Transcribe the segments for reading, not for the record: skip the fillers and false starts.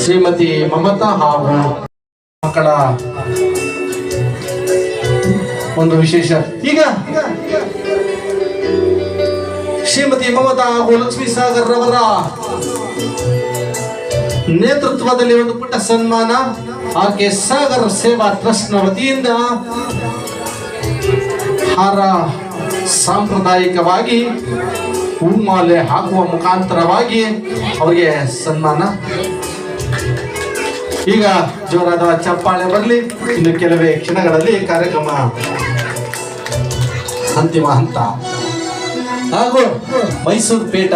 ಶ್ರೀಮತಿ ಮಮತಾ ಹಾಗೂ ಮಕ್ಕಳ ಒಂದು ವಿಶೇಷ. ಈಗ ಶ್ರೀಮತಿ ಮಮತಾ ಹಾಗೂ ಲಕ್ಷ್ಮೀ ಸಾಗರ್ ರವರ ನೇತೃತ್ವದಲ್ಲಿ ಒಂದು ಪುಟ್ಟ ಸನ್ಮಾನ ಆಕೆ ಸಾಗರ್ ಸೇವಾ ಟ್ರಸ್ಟ್ ನ ವತಿಯಿಂದ ಹಾರ ಸಾಂಪ್ರದಾಯಿಕವಾಗಿ ಹೂಮಾಲೆ ಹಾಕುವ ಮುಖಾಂತರವಾಗಿ ಅವರಿಗೆ ಸನ್ಮಾನ. ಈಗ ಜೋರಾದ ಚಪ್ಪಾಳೆ ಬರಲಿ. ಇನ್ನು ಕೆಲವೇ ಕ್ಷಣಗಳಲ್ಲಿ ಕಾರ್ಯಕ್ರಮ ಅಂತಿಮ ಹಂತ ಹಾಗೂ ಮೈಸೂರು ಪೇಟ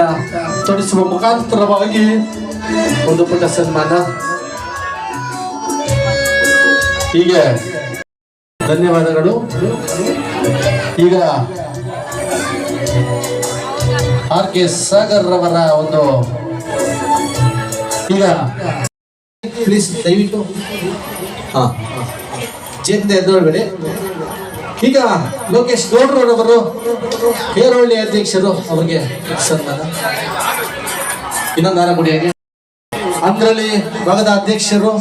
ತೊಡಿಸುವ ಮುಖಾಂತರವಾಗಿ ಒಂದು ಪುಟ್ಟ ಸನ್ಮಾನ. ಹೀಗೆ ಧನ್ಯವಾದಗಳು. ಈಗ ಆರ್ ಕೆ ಸಾಗರ್ ರವರ ಒಂದು ಈಗ ಪ್ಲೀಸ್ ದಯವಿಟ್ಟು ಜೇಂದ ಎದುರುಗಡೆ ಈಗ ಲೋಕೇಶ್ ಗೌಡ್ರವರು ಹೇರೋಳ್ಳಿ ಅಧ್ಯಕ್ಷರು ಅವರಿಗೆ ಸನ್ಮಾನ. ಇನ್ನೊಂದು ಆರಗುಡಿಯಾಗಿ ಅಂದ್ರಳ್ಳಿ ಭಾಗದ ಅಧ್ಯಕ್ಷರು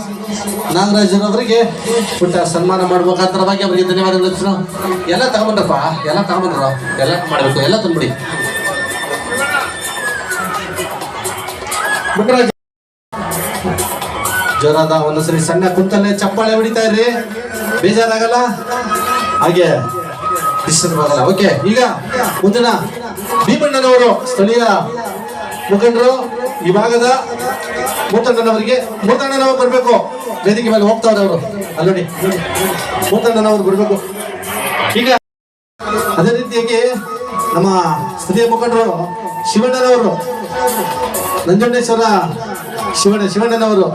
ನಾಗರಾಜರವರಿಗೆ ಪುಟ್ಟ ಸನ್ಮಾನ ಮಾಡುವ ಮುಖಾಂತರವಾಗಿ ಅವರಿಗೆ ಧನ್ಯವಾದಗಳು. ಎಲ್ಲ ತಗೊಂಡ್ರಪ್ಪ, ಎಲ್ಲ ತಗೊಂಡ್ರ, ಎಲ್ಲ ಮಾಡಬೇಕು, ಎಲ್ಲ ತಂದ್ಬಿಡಿ. ಜೋರಾದ ಒಂದೊಂದ್ಸರಿ ಸಣ್ಣ ಕುಂತಲ್ಲೇ ಚಪ್ಪಾಳೆ ಹೊಡಿತಾ ಇರ್ರಿ, ಬೇಜಾರಾಗಲ್ಲ, ಹಾಗೆ ಡಿಸ್ಟರ್ಬ್ ಆಗಲ್ಲ. ಓಕೆ, ಈಗ ಮುಂದಿನ ಭೀಮಣ್ಣನವರು ಸ್ಥಳೀಯ ಮುಖಂಡರು ಈ ಭಾಗದ ಮೂತಣ್ಣನವರಿಗೆ, ಮೂತಣ್ಣನವರು ಬರಬೇಕು, ವೇದಿಕೆ ಮೇಲೆ ಹೋಗ್ತಾವ್ರೆ ಅವರು, ಅಲ್ಲೋಡಿ ಮೂತಣ್ಣನವರು ಬರಬೇಕು. ಈಗ ಅದೇ ರೀತಿಯಾಗಿ ನಮ್ಮ ಸ್ಥಳೀಯ ಮುಖಂಡರು ಶಿವಣ್ಣನವರು, ನಂಜುಂಡೇಶ್ವರ ಶಿವಣ್ಣನವರು,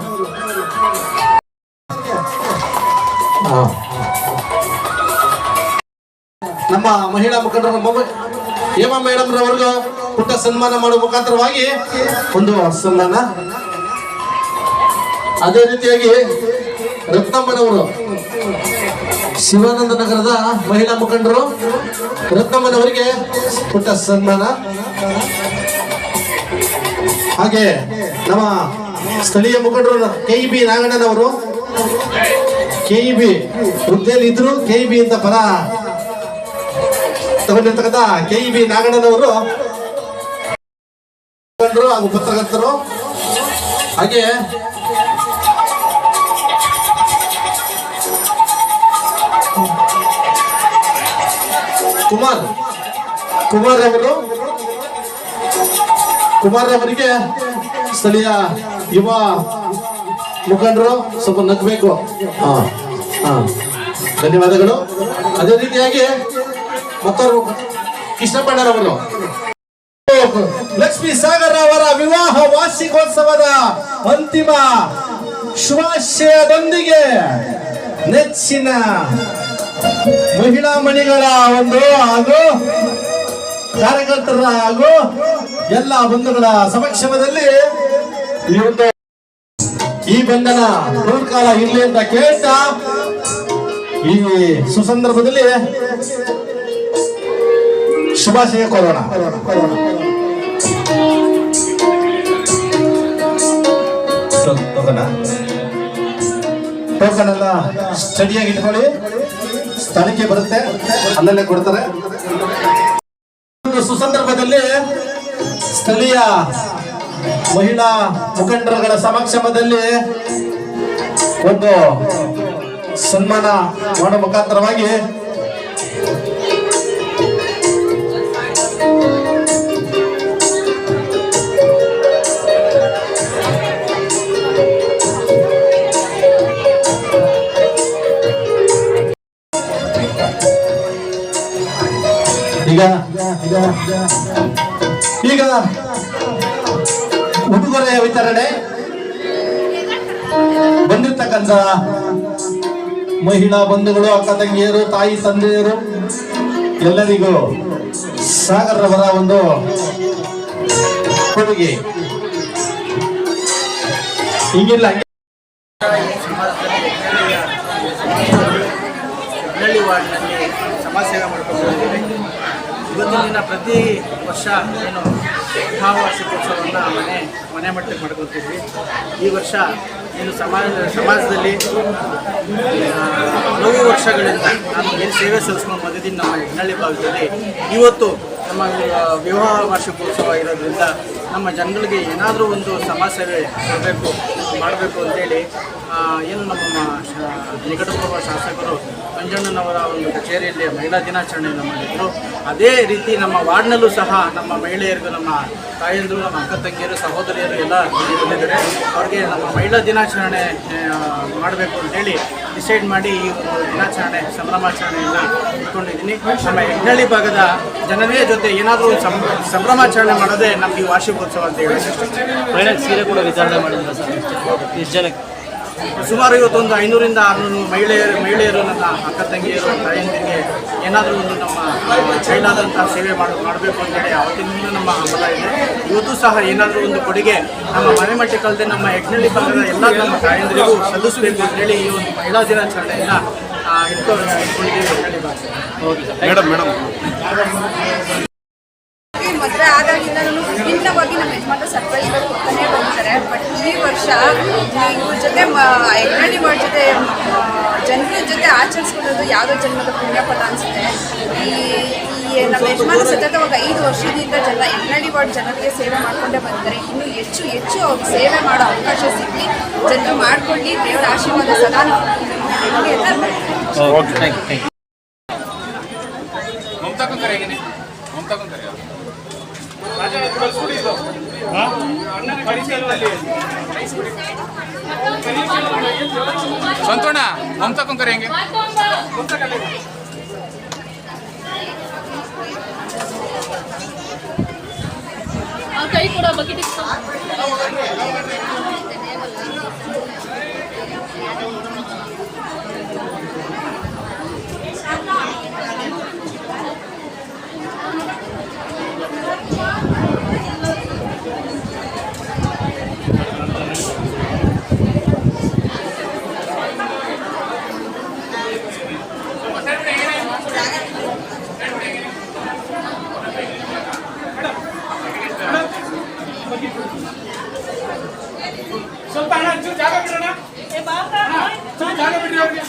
ನಮ್ಮ ಮಹಿಳಾ ಮುಖಂಡರು ಹೇಮಾ ಮೇಡಮ್ ರವರಿಗೂ ಪುಟ್ಟ ಸನ್ಮಾನ ಮಾಡುವ ಮುಖಾಂತರವಾಗಿ ಒಂದು ಸನ್ಮಾನ. ಅದೇ ರೀತಿಯಾಗಿ ರತ್ನಮ್ಮನವರು ಶಿವಾನಂದ ನಗರದ ಮಹಿಳಾ ಮುಖಂಡರು ರತ್ನಮ್ಮನವರಿಗೆ ಪುಟ್ಟ ಸನ್ಮಾನ. ಹಾಗೆ ನಮ್ಮ ಸ್ಥಳೀಯ ಮುಖಂಡರು KEB ನಾಗಣ್ಣನವರು, KEB ಹುದ್ದೆಯಲ್ಲಿ ಇದ್ರು, KEB ಅಂತ ಪರ ತಗೊಂಡಿರ್ತಕ್ಕಂಥ KEB ನಾಗಣ್ಣನವರು ಹಾಗೂ ಪತ್ರಕರ್ತರು. ಹಾಗೆ ಕುಮಾರ್ ಅವರಿಗೆ ಸ್ಥಳೀಯ ಯುವ ಮುಖಂಡರು ಸ್ವಲ್ಪ ನಗ್ಬೇಕು. ಧನ್ಯವಾದಗಳು. ಅದೇ ರೀತಿಯಾಗಿ ಮತ್ತವರು ಕೃಷ್ಣಪ್ಪಣ್ಣರವರು ಲಕ್ಷ್ಮೀ ಸಾಗರ್ ಅವರ ವಿವಾಹ ವಾರ್ಷಿಕೋತ್ಸವದ ಅಂತಿಮ ಶುಭಾಶಯದೊಂದಿಗೆ ನೆಚ್ಚಿನ ಮಹಿಳಾ ಮಣಿಗಳ ಒಂದು ಹಾಗೂ ಕಾರ್ಯಕರ್ತರ ಹಾಗೂ ಎಲ್ಲ ಬಂಧುಗಳ ಸಮಕ್ಷಮದಲ್ಲಿ ಈ ಬಂಧನ ಕಾಲ ಇರಲಿ ಅಂತ ಕೇಳ್ತಾ ಈ ಸುಸಂದರ್ಭದಲ್ಲಿ ಶುಭಾಶಯ ಕೋರೋಣ. ಟೋಕನ್ ಎಲ್ಲ ಸ್ಟಡಿಯಾಗಿ ಇಟ್ಕೊಳ್ಳಿ, ಸ್ಥಳಕ್ಕೆ ಬರುತ್ತೆ, ಅಲ್ಲಲ್ಲೇ ಕೊಡ್ತಾರೆ. ಸುಸಂದರ್ಭದಲ್ಲಿ ಸ್ಥಳೀಯ ಮಹಿಳಾ ಮುಖಂಡರುಗಳ ಸಮಕ್ಷಮದಲ್ಲಿ ಒಂದು ಸನ್ಮಾನ ಮಾಡುವ ಮುಖಾಂತರವಾಗಿ ಈಗ ಉಡುಗೊರೆಯ ವಿತರಣೆ. ಬಂದಿರ್ತಕ್ಕಂಥ ಮಹಿಳಾ ಬಂಧುಗಳು, ಅಕ್ಕ ತಂಗಿಯರು, ತಾಯಿ ತಂದೆಯರು ಎಲ್ಲರಿಗೂ ಸಾಗರ್ ರವರ ಒಂದು ಕೊಡುಗೆ. ಹೀಗಿಲ್ಲ ಸಮಾಜ ಸೇವೆ ಮಾಡ್ಕೊಂಡಿದ್ದೀವಿ. ಇವತ್ತಿನ ದಿನ ಪ್ರತಿ ವರ್ಷ ಏನು ವಾರ್ಷಿಕೋತ್ಸವವನ್ನು ಮನೆ ಮಟ್ಟಕ್ಕೆ ಮಾಡ್ಕೊಳ್ತಿದ್ವಿ. ಈ ವರ್ಷ ಏನು ಸಮಾಜದಲ್ಲಿ ಹಲವು ವರ್ಷಗಳಿಂದ ನಾನು ಏನು ಸೇವೆ ಸಲ್ಲಿಸ್ಕೊಂಡು ಬಂದಿದ್ದೀನಿ ನಮ್ಮ ಹೆಗ್ನಳ್ಳಿ ಭಾಗದಲ್ಲಿ. ಇವತ್ತು ನಮ್ಮ ವಿವಾಹ ವಾರ್ಷಿಕೋತ್ಸವ ಇರೋದ್ರಿಂದ ನಮ್ಮ ಜನಗಳಿಗೆ ಏನಾದರೂ ಒಂದು ಸಮಾಜ ಸೇವೆ ಮಾಡಬೇಕು ಅಂತೇಳಿ ಏನು ನಮ್ಮ ನಿಕಟಪೂರ್ವ ಶಾಸಕರು ಮಂಜಣ್ಣನವರ ಒಂದು ಕಚೇರಿಯಲ್ಲಿ ಮಹಿಳಾ ದಿನಾಚರಣೆಯನ್ನು ಮಾಡಿದರು. ಅದೇ ರೀತಿ ನಮ್ಮ ವಾರ್ಡ್ನಲ್ಲೂ ಸಹ ನಮ್ಮ ಮಹಿಳೆಯರಿಗೂ, ನಮ್ಮ ತಾಯಂದಿರು, ನಮ್ಮ ಅಕ್ಕ ತಂಗಿಯರು, ಸಹೋದರಿಯರು ಎಲ್ಲ ಬಂದಿದ್ದಾರೆ. ಅವ್ರಿಗೆ ನಮ್ಮ ಮಹಿಳಾ ದಿನಾಚರಣೆ ಮಾಡಬೇಕು ಅಂತೇಳಿ ಡಿಸೈಡ್ ಮಾಡಿ ಈ ಒಂದು ದಿನಾಚರಣೆ ಸಂಭ್ರಮಾಚರಣೆಯನ್ನು ಇಟ್ಕೊಂಡಿದ್ದೀನಿ. ನಮ್ಮ ಹೆಗ್ನಳ್ಳಿ ಭಾಗದ ಜನರೇ ಜೊತೆ ಏನಾದರೂ ಒಂದು ಸಂಭ್ರಮಾಚರಣೆ ಮಾಡೋದೇ ನಮ್ಗೆ ಈ ವಾರ್ಷಿಕೋತ್ಸವ ಅಂತ ಹೇಳಿ. ಸೀರೆ ಕೂಡ ವಿತರಣೆ ಮಾಡಿದ್ರು ಸರ್. ಎಷ್ಟು ಜನಕ್ಕೆ? ಸುಮಾರು ಇವತ್ತೊಂದು 500ರಿಂದ 600 ಮಹಿಳೆಯರು ನನ್ನ ಅಕ್ಕ ತಂಗಿಯರು, ತಾಯಂದಿರಿಗೆ ಏನಾದರೂ ಒಂದು ನಮ್ಮ ಕೈಲಾದಂಥ ಸೇವೆ ಮಾಡಬೇಕು ಅಂತೇಳಿ ಅವತ್ತಿನಿಂದ ನಮ್ಮ ಹಬ್ಬ ಇದೆ. ಇವತ್ತು ಸಹ ಏನಾದರೂ ಒಂದು ಕೊಡುಗೆ ನಮ್ಮ ಮನೆ ಮಟ್ಟಕ್ಕಲ್ಲದೆ ನಮ್ಮ ಹೆಗ್ನಳ್ಳಿ ಭಾಗದ ಎಲ್ಲ ನಮ್ಮ ತಾಯಂದಿರಿಗೂ ಸಲ್ಲಿಸಬೇಕು ಅಂತೇಳಿ ಈ ಒಂದು ಮಹಿಳಾ ದಿನಾಚರಣೆಯನ್ನು ಇಟ್ಕೊಂಡಿದ್ದೀವಿ ಹೆಗ್ನಳ್ಳಿ ಭಾಗ. ಮೇಡಮ್ ಮದುವೆ ಆದಾಗಿಂದ ವಿಭಿನ್ನವಾಗಿ ನಮ್ಮ ಯಜಮಾನ ಸರ್ಪ್ರೈಸ್ಗಳು ಕೊಡ್ತಾನೆ ಬಂದಿದ್ದಾರೆ. ಬಟ್ ಈ ವರ್ಷ ಇವ್ರ ಜೊತೆ ಹೆಗ್ನಳ್ಳಿ ವಾರ್ಡ್ ಜೊತೆ ಜನರ ಜೊತೆ ಆಚರಿಸ್ಕೊಳ್ಳೋದು ಯಾವುದೋ ಜನ್ಮದ ಪುಣ್ಯಫಲ ಅನಿಸುತ್ತೆ. ಈ ನಮ್ಮ ಯಜಮಾನ ಸತತವಾಗಿ 5 ವರ್ಷದಿಂದ ಹೆಗ್ನಳ್ಳಿ ವಾರ್ಡ್ ಜನರಿಗೆ ಸೇವೆ ಮಾಡಿಕೊಂಡೇ ಬಂದಿದ್ದಾರೆ. ಇನ್ನೂ ಹೆಚ್ಚು ಹೆಚ್ಚು ಅವ್ರಿಗೆ ಸೇವೆ ಮಾಡೋ ಅವಕಾಶ ಸಿಗಲಿ, ಜನರು ಮಾಡ್ಕೊಳ್ಳಿ. ದೇವರ ಆಶೀರ್ವಾದ ಸದಾ ಸಂತೋಣ ಮಮತಾ को करेंगे कई ಕೂಡ ಬಕೆಟ್ ಸ್ವಲ್ಪ ಜಾಗ ಬಿಡೋಣ, ಜಾಗ ಬಿಡ್ರಿ ಅವ್ರಿಗೆ.